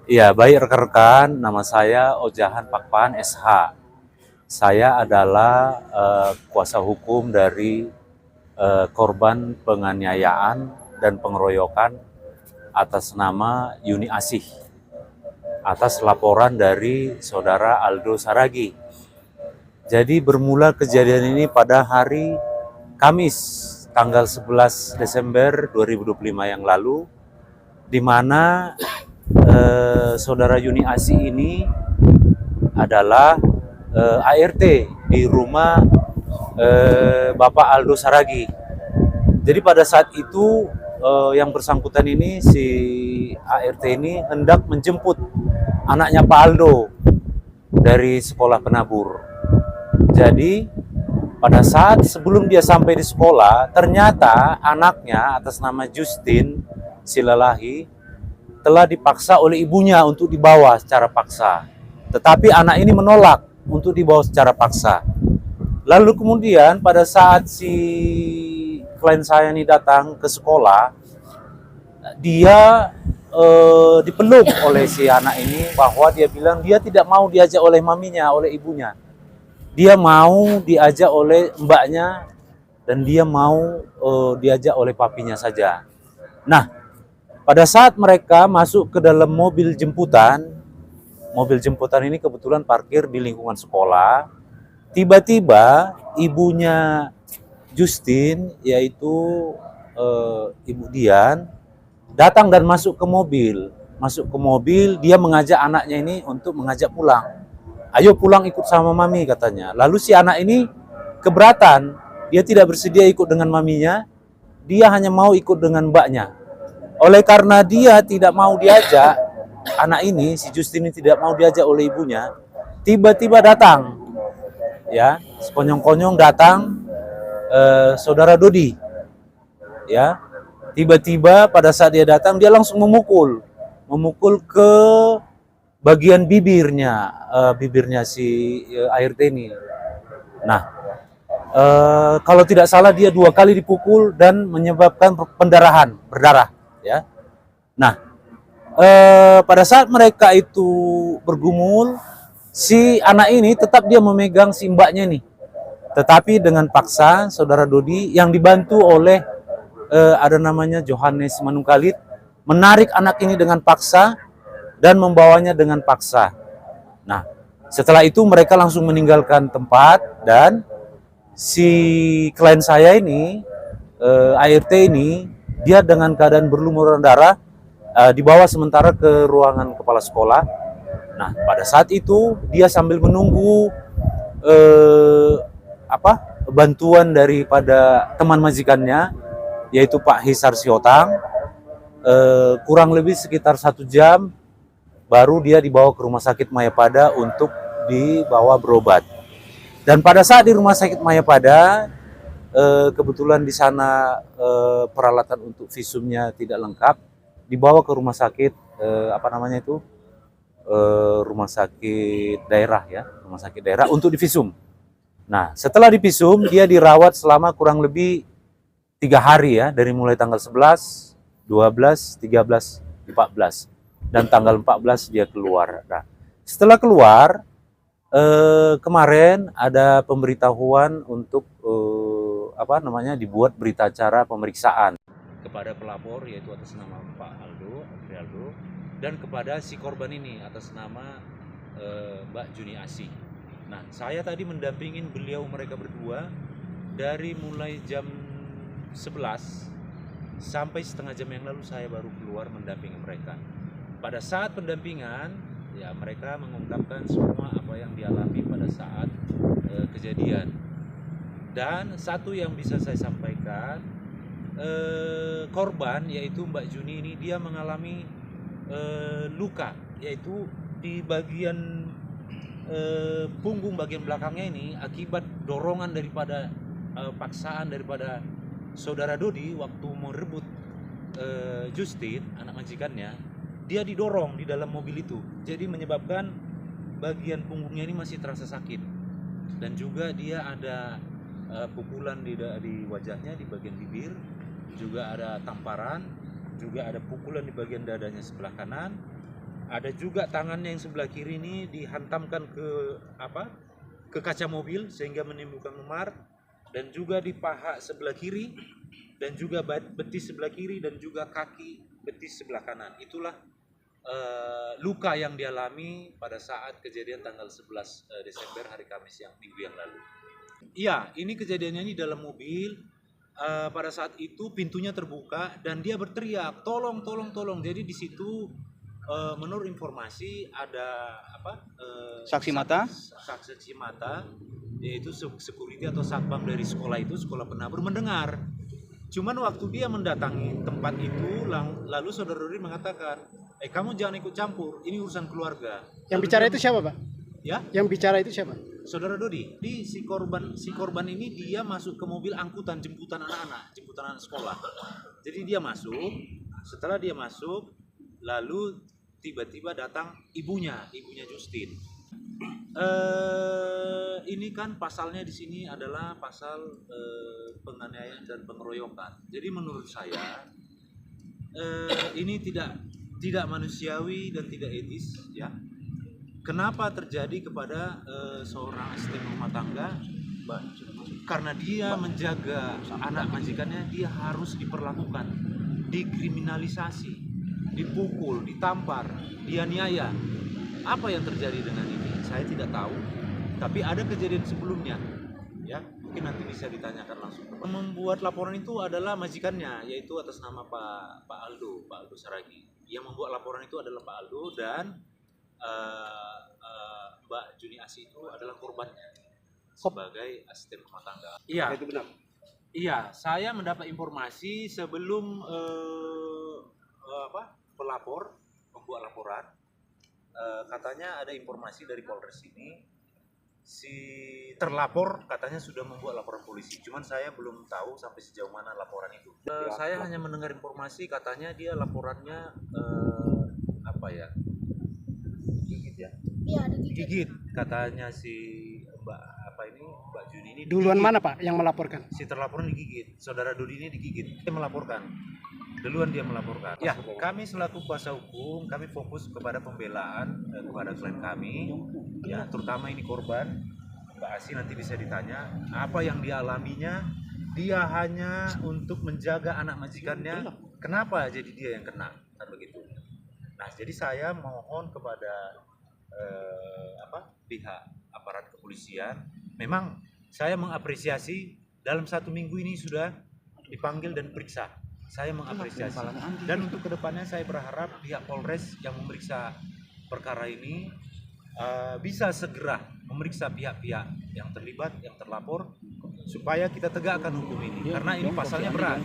Ya, baik rekan-rekan, nama saya Ojahan Pakpahan SH. Saya adalah kuasa hukum dari korban penganiayaan dan pengeroyokan atas nama Yuni Asih, atas laporan dari saudara Aldo Saragi. Jadi bermula kejadian ini pada hari Kamis, tanggal 11 Desember 2025 yang lalu, di mana saudara Yuni Asih ini adalah ART di rumah Bapak Aldo Saragi. Jadi pada saat itu yang bersangkutan ini, si ART ini hendak menjemput anaknya Pak Aldo dari sekolah penabur. Jadi pada saat sebelum dia sampai di sekolah, ternyata anaknya atas nama Justin Silalahi telah dipaksa oleh ibunya untuk dibawa secara paksa. Tetapi anak ini menolak untuk dibawa secara paksa. Lalu kemudian pada saat si klien saya ini datang ke sekolah, dia dipeluk oleh si anak ini, bahwa dia bilang dia tidak mau diajak oleh maminya, oleh ibunya. Dia mau diajak oleh mbaknya, dan dia mau diajak oleh papinya saja. Nah, pada saat mereka masuk ke dalam mobil jemputan ini kebetulan parkir di lingkungan sekolah. Tiba-tiba ibunya Justin, yaitu Ibu Dian, datang dan masuk ke mobil. Dia mengajak anaknya ini untuk mengajak pulang. Ayo pulang, ikut sama mami, katanya. Lalu si anak ini keberatan. Dia tidak bersedia ikut dengan maminya. Dia hanya mau ikut dengan mbaknya. Oleh karena dia tidak mau diajak, anak ini, si Justin ini tidak mau diajak oleh ibunya, tiba-tiba datang, ya, sekonyong-konyong datang saudara Dodi, ya. Tiba-tiba pada saat dia datang, dia langsung memukul ke bagian bibirnya si ART ini. Nah, kalau tidak salah dia 2 kali dipukul dan menyebabkan berdarah, ya. Nah, pada saat mereka itu bergumul, si anak ini tetap dia memegang si mbaknya ini. Tetapi dengan paksa, saudara Dodi yang dibantu oleh ada namanya Johannes Manungkalit, menarik anak ini dengan paksa dan membawanya dengan paksa. Nah, setelah itu mereka langsung meninggalkan tempat, dan si klien saya ini, ART ini, dia dengan keadaan berlumuran darah dibawa sementara ke ruangan kepala sekolah. Nah, pada saat itu dia sambil menunggu bantuan daripada teman majikannya, yaitu Pak Hisar Siotang. Kurang lebih sekitar 1 jam baru dia dibawa ke Rumah Sakit Mayapada untuk dibawa berobat. Dan pada saat di Rumah Sakit Mayapada, kebetulan di sana peralatan untuk visumnya tidak lengkap, dibawa ke rumah sakit rumah sakit daerah, ya, rumah sakit daerah untuk divisum. Nah, setelah divisum, dia dirawat selama kurang lebih 3 hari, ya, dari mulai tanggal 11, 12, 13, 14, dan tanggal 14 dia keluar. Nah, setelah keluar, kemarin ada pemberitahuan untuk dibuat berita acara pemeriksaan kepada pelapor, yaitu atas nama Pak Aldo, dan kepada si korban ini atas nama Mbak Juni Asih. Nah, saya tadi mendampingin mereka berdua dari mulai jam 11 sampai setengah jam yang lalu. Saya baru keluar mendampingi mereka. Pada saat pendampingan, ya, mereka mengungkapkan semua apa yang dialami pada saat kejadian. Dan satu yang bisa saya sampaikan, korban yaitu Mbak Juni ini, dia mengalami luka, yaitu di bagian punggung bagian belakangnya ini, akibat dorongan daripada paksaan daripada saudara Dodi waktu merebut Justin, anak majikannya. Dia didorong di dalam mobil itu, jadi menyebabkan bagian punggungnya ini masih terasa sakit. Dan juga dia ada pukulan di wajahnya, di bagian bibir, juga ada tamparan, juga ada pukulan di bagian dadanya sebelah kanan, Ada juga tangannya yang sebelah kiri ini dihantamkan ke kaca mobil sehingga menimbulkan memar, dan juga di paha sebelah kiri, dan juga betis sebelah kiri, dan juga kaki betis sebelah kanan. Itulah luka yang dialami pada saat kejadian tanggal 11 Desember hari Kamis yang minggu yang lalu. Iya, ini kejadiannya ini dalam mobil. Pada saat itu pintunya terbuka dan dia berteriak, tolong, tolong, tolong. Jadi di situ menurut informasi ada Saksi mata? Saksi mata, yaitu security atau satpam dari sekolah itu, sekolah penabur, mendengar. Cuman waktu dia mendatangi tempat itu, lalu saudara Dodi mengatakan, kamu jangan ikut campur, ini urusan keluarga. Yang Lalu bicara itu siapa, Pak? Ya, Yang bicara itu siapa? saudara Dodi. Si korban ini dia masuk ke mobil angkutan jemputan anak sekolah. Jadi dia masuk. Setelah dia masuk, lalu tiba-tiba datang ibunya Justin. Ini kan pasalnya di sini adalah pasal penganiayaan dan pengeroyokan. Jadi menurut saya ini tidak manusiawi dan tidak etis, ya. Kenapa terjadi kepada seorang asisten rumah tangga? Karena dia menjaga anak majikannya, dia harus diperlakukan, dikriminalisasi, dipukul, ditampar, dianiaya. Apa yang terjadi dengan ini? Saya tidak tahu. Tapi ada kejadian sebelumnya, ya. Mungkin nanti bisa ditanyakan langsung. Membuat laporan itu adalah majikannya, yaitu atas nama Pak Aldo Saragi. Yang membuat laporan itu adalah Pak Aldo, dan Mbak Juni Asi itu adalah korbannya sebagai asisten rumah tangga. Iya, Itu benar. iya. Saya mendapat informasi sebelum pelapor membuat laporan. Katanya ada informasi dari Polres ini, si terlapor katanya sudah membuat laporan polisi. Cuman saya belum tahu sampai sejauh mana laporan itu. Saya hanya mendengar informasi katanya dia laporannya gigit ya. Iya, digigit. Gigit katanya si Mbak Juni ini. Duluan digigit. mana, Pak, yang melaporkan? Si terlapor digigit. Saudara Dodi ini digigit. Dia melaporkan. Duluan dia melaporkan. Ya, kami selaku kuasa hukum, kami fokus kepada pembelaan kepada klien kami, ya, terutama ini korban Mbak Asi. Nanti bisa ditanya apa yang dia alaminya. Dia hanya untuk menjaga anak majikannya. Kenapa jadi dia yang kena? Kan begitu. Nah, jadi saya mohon kepada pihak aparat kepolisian. Memang saya mengapresiasi dalam 1 minggu ini sudah dipanggil dan periksa. Saya mengapresiasi. Dan untuk kedepannya saya berharap pihak Polres yang memeriksa perkara ini bisa segera memeriksa pihak-pihak yang terlibat, yang terlapor, supaya kita tegakkan hukum ini. Karena ini pasalnya berat.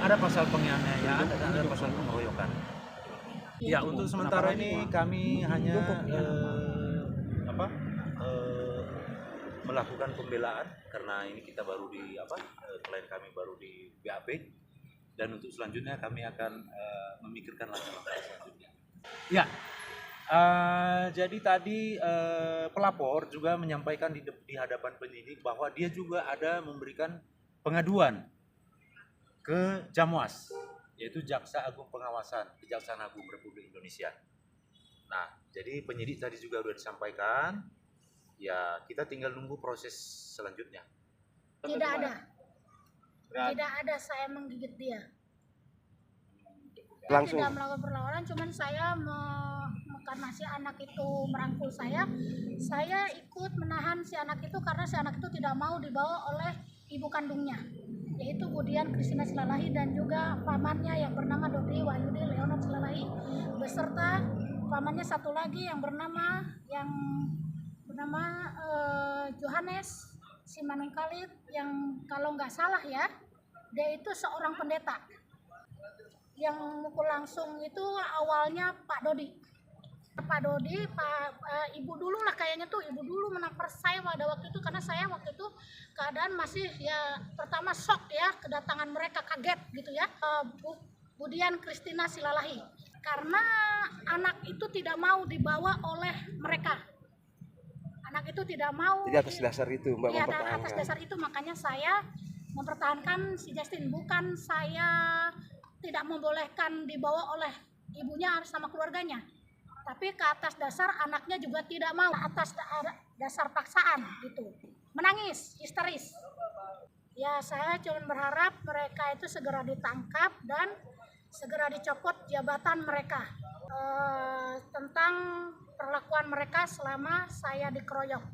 Ada pasal penganiayaan dan ada pasal pengeroyokan. Ya, untuk sementara ini kami hanya melakukan pembelaan karena ini kita baru klien kami baru di BAP. Dan untuk selanjutnya kami akan memikirkan langkah-langkah selanjutnya. Ya, jadi tadi pelapor juga menyampaikan di hadapan penyidik bahwa dia juga ada memberikan pengaduan ke Jamwas, yaitu Jaksa Agung Pengawasan, Kejaksaan Agung Republik Indonesia. Nah, jadi penyidik tadi juga sudah disampaikan. Ya, kita tinggal nunggu proses selanjutnya. Tidak ada. Tidak ada saya menggigit dia. Langsung. Tidak melakukan perlawanan, cuman saya karena si anak itu merangkul saya ikut menahan si anak itu karena si anak itu tidak mau dibawa oleh ibu kandungnya, yaitu Budian Kristina Silalahi dan juga pamannya yang bernama Dodi Wahyudi Leonard Silalahi, beserta pamannya satu lagi yang bernama Johannes Simanung Khalid, yang kalau nggak salah ya, dia itu seorang pendeta. Yang mukul langsung itu awalnya Pak Dodi, ibu dulu lah kayaknya tuh, ibu dulu menampar saya pada waktu itu, karena saya waktu itu keadaan masih ya pertama shock ya, kedatangan mereka, kaget gitu ya. Budian Kristina Silalahi, karena anak itu tidak mau dibawa oleh mereka. Anak itu tidak mau. Jadi atas dasar itu Mbak mempertahankan. Atas dasar itu makanya saya mempertahankan si Justin. Bukan saya tidak membolehkan dibawa oleh ibunya sama keluarganya, Tapi ke atas dasar anaknya juga tidak mau, atas dasar paksaan gitu, menangis, histeris. Ya saya cuma berharap mereka itu segera ditangkap dan segera dicopot jabatan mereka. Tentang perlakuan mereka selama saya dikeroyok.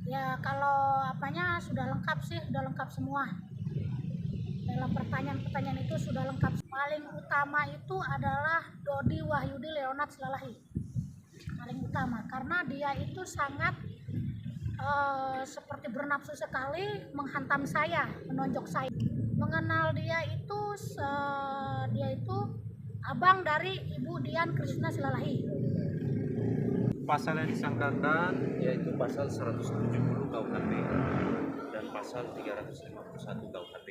Ya kalau apanya sudah lengkap sih, sudah lengkap semua. Dalam pertanyaan-pertanyaan itu sudah lengkap. Paling utama itu adalah Dodi Wahyudi Leonard Silalahi. Paling utama karena dia itu sangat seperti bernafsu sekali menghantam saya, menonjok saya. Mengenal dia itu abang dari Ibu Dian Krishna Silalahi. Pasal yang disangkakan yaitu pasal 170 KUHP dan pasal 351 KUHP.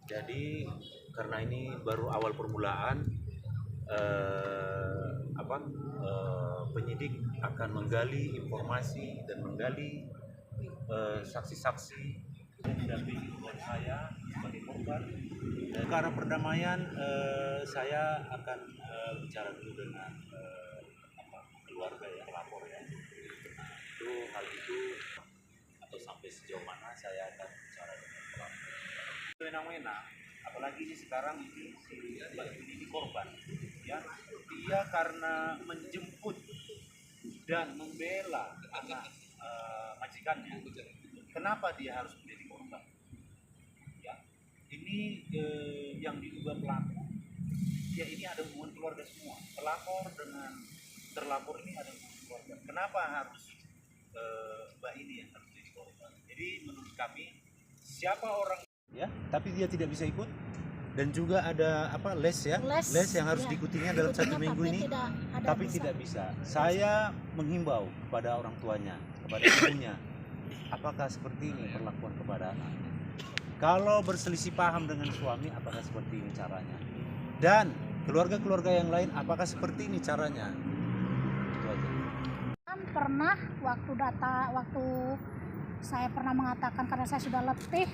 Jadi karena ini baru awal permulaan, penyidik akan menggali informasi dan menggali saksi-saksi mendampingi saya sebagai korban. Dan karena perdamaian, saya akan bicara dulu dengan keluarga ya, pelapor ya. Hal itu atau sampai sejauh mana saya akan bicara dengan pelapor. Fenomena, apalagi ini sekarang ini si Mbak ini korban, ya dia karena menjemput dan membela anak majikannya. Kenapa dia harus menjadi korban? Ya, ini yang diduga pelaku. Ya ini ada hubungan keluarga semua. Pelapor dengan terlapor ini ada hubungan keluarga. Kenapa harus Mbak ini yang harus menjadi korban? Jadi menurut kami siapa orang ya, tapi dia tidak bisa ikut dan juga ada les ya, les yang harus diikutinya dalam 1 minggu ini, tapi tidak bisa. Saya menghimbau kepada orang tuanya, kepada ibunya, apakah seperti ini perlakuan kepada anaknya? Kalau berselisih paham dengan suami, apakah seperti ini caranya? Dan keluarga-keluarga yang lain, apakah seperti ini caranya? Itu aja. Pernah waktu saya pernah mengatakan karena saya sudah letih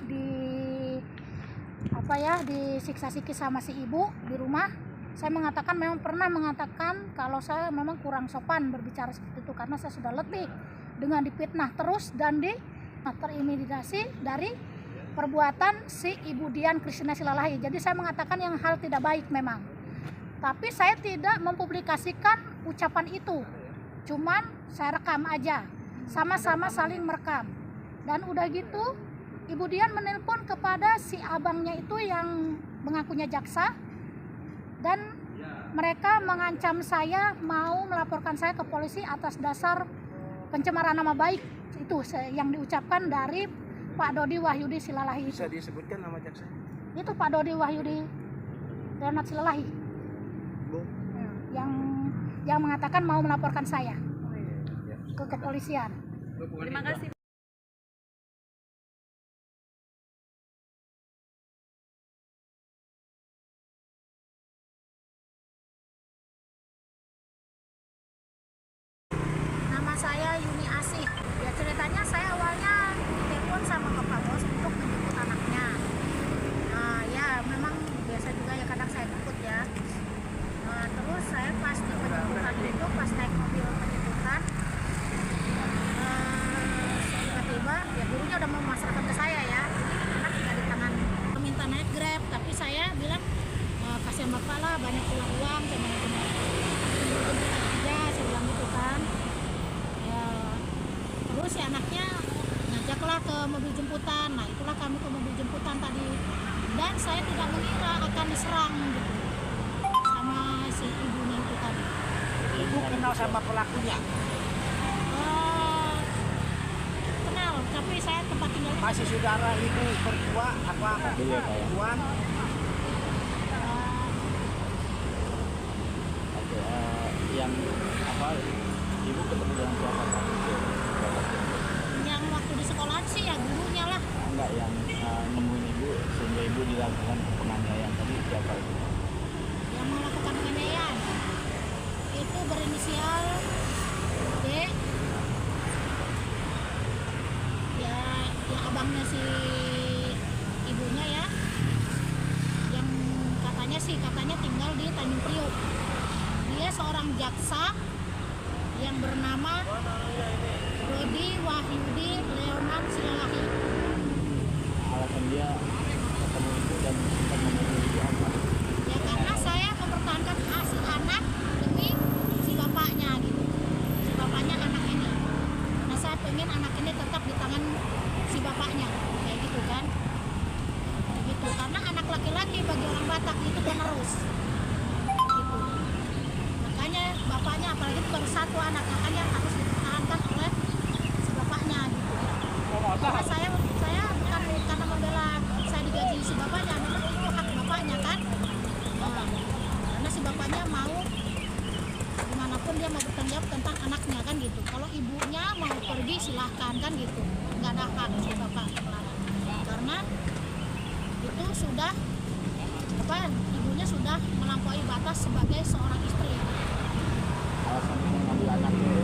disiksa-siksa sama si ibu di rumah, saya pernah mengatakan kalau saya memang kurang sopan berbicara seperti itu karena saya sudah letih dengan difitnah terus dan terintimidasi dari perbuatan si Ibu Dian Krishna Silalahi. Jadi saya mengatakan yang hal tidak baik memang, tapi saya tidak mempublikasikan ucapan itu, cuman saya rekam aja, sama-sama saling merekam. Dan udah gitu Ibu Dian menelpon kepada si abangnya itu yang mengakunya jaksa, dan mereka mengancam saya mau melaporkan saya ke polisi atas dasar pencemaran nama baik itu yang diucapkan dari Pak Dodi Wahyudi Silalahi. Bisa disebutkan nama jaksa? Itu Pak Dodi Wahyudi Leonard Silalahi. Yang mengatakan mau melaporkan saya ke kepolisian. Terima kasih. Nama saya Yuni Asih. Ya ceritanya saya awalnya telepon sama Bapak Bos untuk menjemput anaknya. Nah ya memang biasa juga ya kadang saya jemput ya. Terus saya pas di penjemputan itu, pas naik mobil penjemputan, tiba-tiba ya gurunya udah mau memasarkan ke saya ya. Ini anak tidak di tangan, minta naik Grab, tapi saya bilang kasihan Bapak lah banyak pulang uang, saya mau jemput aja, saya bilang gitu kan. Terus si anaknya ngajaklah ke mobil jemputan. Nah itulah kami ke mobil jemputan tadi, dan saya tidak mengira akan diserang gitu sama si ibunya itu tadi. Ibu kenal sama pelakunya? Kenal, tapi saya tempat tinggalnya Masih saudara ibu berdua apa perempuan? Yang ibu ketemu dengan siapa? yang waktu di sekolah sih ya gurunya lah. Enggak, yang nemuin ibu sehingga ibu dilakukan penganiayaan tadi siapa itu? Yang melakukan penganiayaan itu berinisial D. Ya abangnya si ibunya ya, yang katanya tinggal di Tanjung Priok. Dia seorang jaksa yang bernama Rodi Wahyudi Leonan Silalahi. Alasan dia ketemu ibu dan sempat membunuh ibu apa? Ya karena saya mempertahankan hak si anak demi si bapaknya gitu. Si bapaknya anak ini. Nah saya pengen anak ini tetap di tangan si bapaknya, kayak gitu kan. Kayak gitu. Karena anak laki-laki bagi orang Batak itu penerus. Gitu. Makanya bapaknya apalagi itu baru satu anak, makanya harus dipertahankan oleh si bapaknya gitu. Karena saya bukan karena membela saya digaji si bapaknya, memang itu hak bapaknya kan. Nah, karena si bapaknya mau dimanapun dia mau bertanggung jawab tentang anaknya kan gitu. Kalau ibunya mau pergi silahkan kan gitu, nggak ada hak si bapak melarang. Karena itu sudah ibunya sudah melampaui batas sebagai seorang istri. Alasan ibu mengambil anak itu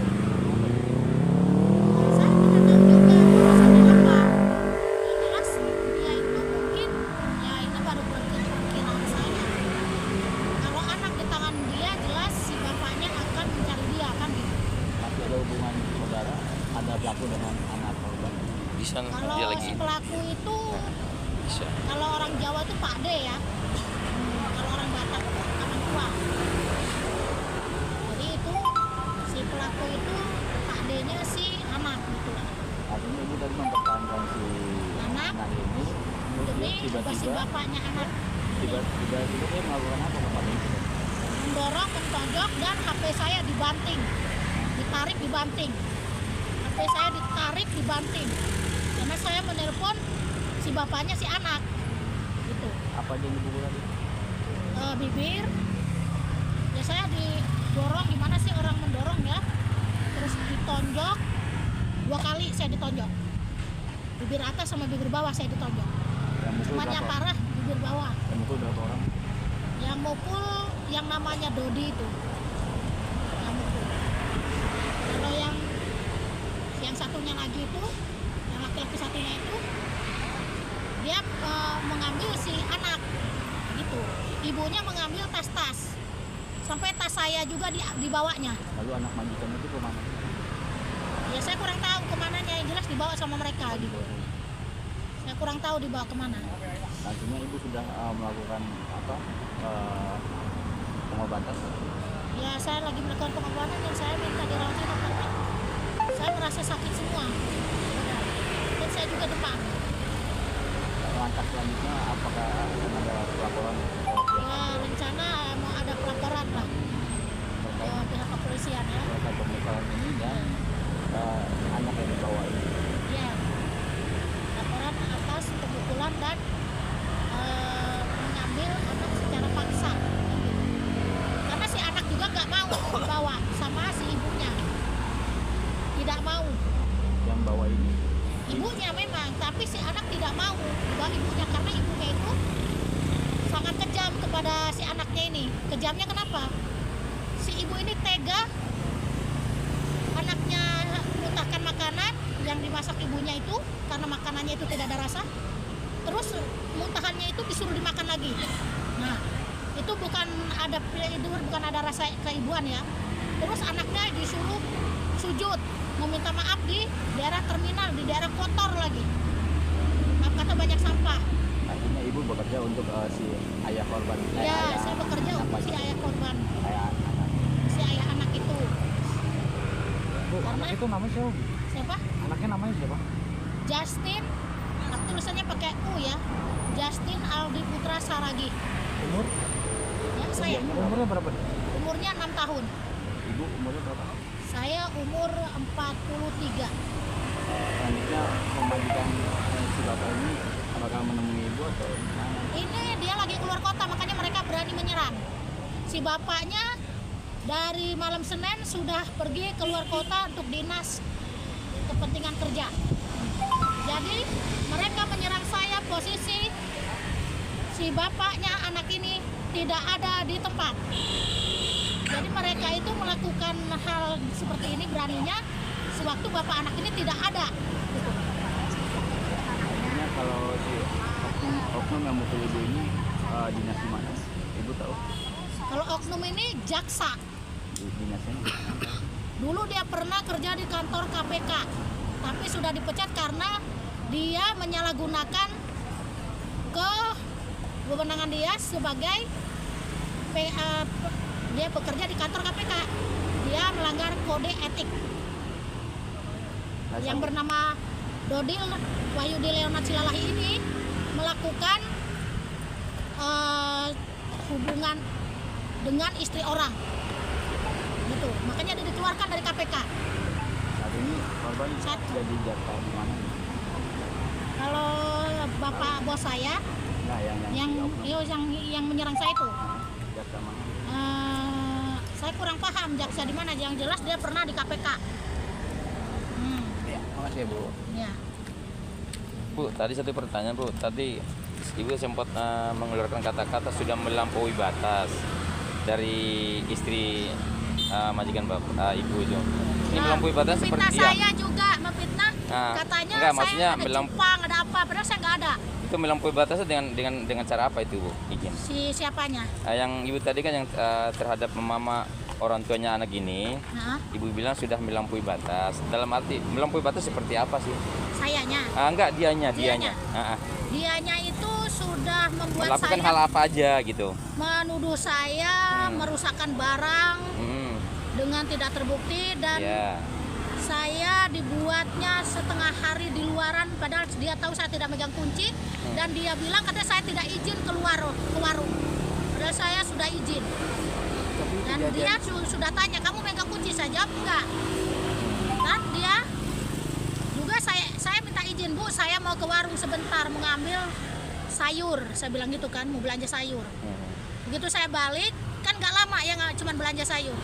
Saya tidak tahu juga alasannya apa. Yang jelas dia itu mungkin ya ini baru perkiraan saya. Kalau anak di tangan dia jelas si bapaknya akan mencari dia kan gitu. masih ada hubungan saudara, ada pelaku dengan anak korban. Bisa Kalau dia lagi si pelaku itu bisa. kalau orang Jawa itu Pak D ya. Kalau orang Batak orang tua. Jadi itu si pelaku itu Pak D-nya si anak gitu lah. Artinya ibu tadi mempertahankan si Anak. anak ini, Demi kemudian si tiba-tiba bapaknya anak tiba-tiba dia melakukan apa kepada ibu? mendorong, mentonjok dan HP saya dibanting, ditarik dibanting. HP saya ditarik dibanting. Karena saya menelpon si bapaknya si anak. Gitu. Apa aja yang dipukul tadi? Bibir. Ya saya didorong, gimana sih orang mendorong ya? Terus ditonjok. 2 kali saya ditonjok. Bibir atas sama bibir bawah saya ditonjok. Yang mukul Cuman yang berapa? parah bibir bawah. Yang mukul berapa orang? Yang mukul yang namanya Dodi itu. Yang mukul. Kalau yang satunya lagi itu, yang laki-laki satunya itu, dia mengambil si anak, gitu. Ibunya mengambil tas-tas, sampai tas saya juga dibawanya. Lalu anak majikan itu kemana? Ya saya kurang tahu kemananya, yang jelas dibawa sama mereka gitu. Saya kurang tahu dibawa kemana. Artinya ibu sudah melakukan apa pengobatan? Ya saya lagi melakukan pengobatan dan saya minta dirawat inap karena saya merasa sakit semua. Dan saya juga demam. Langkah selanjutnya apakah akan ada laporan Ya rencana mau ada pelaporan lah ke pihak kepolisian ya. terkait pemukulan ini dan anak yang dibawa ini? Ya, laporan atas pemukulan dan mengambil anak secara paksa. Karena si anak juga nggak mau dibawa sama si ibunya, tidak mau. Yang bawa ini Ibunya memang, tapi si anak tidak mau dibawa ibunya karena ibunya itu sangat kejam kepada si anaknya ini. Kejamnya kenapa? Si ibu ini tega anaknya muntahkan makanan yang dimasak ibunya itu karena makanannya itu tidak ada rasa. Terus muntahannya itu disuruh dimakan lagi. Nah, itu bukan ada rasa keibuan ya. Terus anaknya disuruh sujud meminta maaf di daerah terminal, di daerah kotor lagi. Maaf kata banyak sampah. artinya ibu bekerja untuk si ayah korban. Ya, saya bekerja untuk si ayah korban, Ayah anak. si ayah anak itu. Bu, Karena- anak itu namanya siapa? Siapa? Anaknya namanya siapa? Justin, tulisannya pakai U ya. Justin Aldi Putra Saragi. Umur? Ya, saya. Umurnya berapa? Umurnya 6 tahun. Ibu umurnya berapa? Saya umur 43. Selanjutnya pembagikan si bapak ini apakah menemui ibu atau gimana? Ini dia lagi keluar kota, makanya mereka berani menyerang. Si bapaknya dari malam Senin sudah pergi keluar kota untuk dinas kepentingan kerja. Jadi mereka menyerang saya posisi si bapaknya anak ini tidak ada di tempat. Jadi mereka itu melakukan hal seperti ini beraninya sewaktu bapak anak ini tidak ada. Artinya kalau si oknum yang mukul ibu ini dinas di mana? Ibu tahu? Kalau oknum ini jaksa dinasnya Dulu dia pernah kerja di kantor KPK, tapi sudah dipecat karena dia menyalahgunakan kewenangan dia sebagai dia bekerja di kantor KPK. Dia melanggar kode etik. Yang bernama Dodil Wahyudi Leonard Silalahi ini melakukan hubungan dengan istri orang, gitu. Makanya dia dikeluarkan dari KPK. saat ini korban jadi data di mana? Kalau bapak bos saya Nah, yang menyerang saya itu, data mana? saya kurang paham jaksa di mana. Yang jelas dia pernah di KPK. Ya, makasih ya Bu. Ya. Bu, tadi satu pertanyaan Bu, tadi Ibu sempat mengeluarkan kata-kata sudah melampaui batas dari istri majikan Bapak Ibu itu. Ini melampaui batas Memfitnah seperti saya juga, memfitnah. Nah, Katanya enggak, saya maksudnya ada cupang, ada apa, padahal saya nggak ada. itu melampaui batasnya dengan cara apa itu Bu? Izin. Si siapanya? Yang Ibu tadi kan yang terhadap mama orang tuanya anak ini, Nah, Ibu bilang sudah melampaui batas. Dalam arti melampaui batas seperti apa sih? sayanya. Enggak, dianya. Dianya. Ah, Dianya itu sudah membuat melakukan saya hal apa aja gitu. menuduh saya merusakkan barang Hmm, dengan tidak terbukti dan ya. saya dibuatnya setengah hari di luaran padahal dia tahu saya tidak megang kunci dan dia bilang katanya saya tidak izin keluar ke warung. Padahal saya sudah izin. Dan dia sudah tanya, kamu megang kunci? Saya jawab enggak. Dan dia juga saya minta izin, Bu, saya mau ke warung sebentar mengambil sayur. Saya bilang gitu kan, mau belanja sayur. Begitu saya balik, kan nggak lama ya, nggak cuma belanja sayur.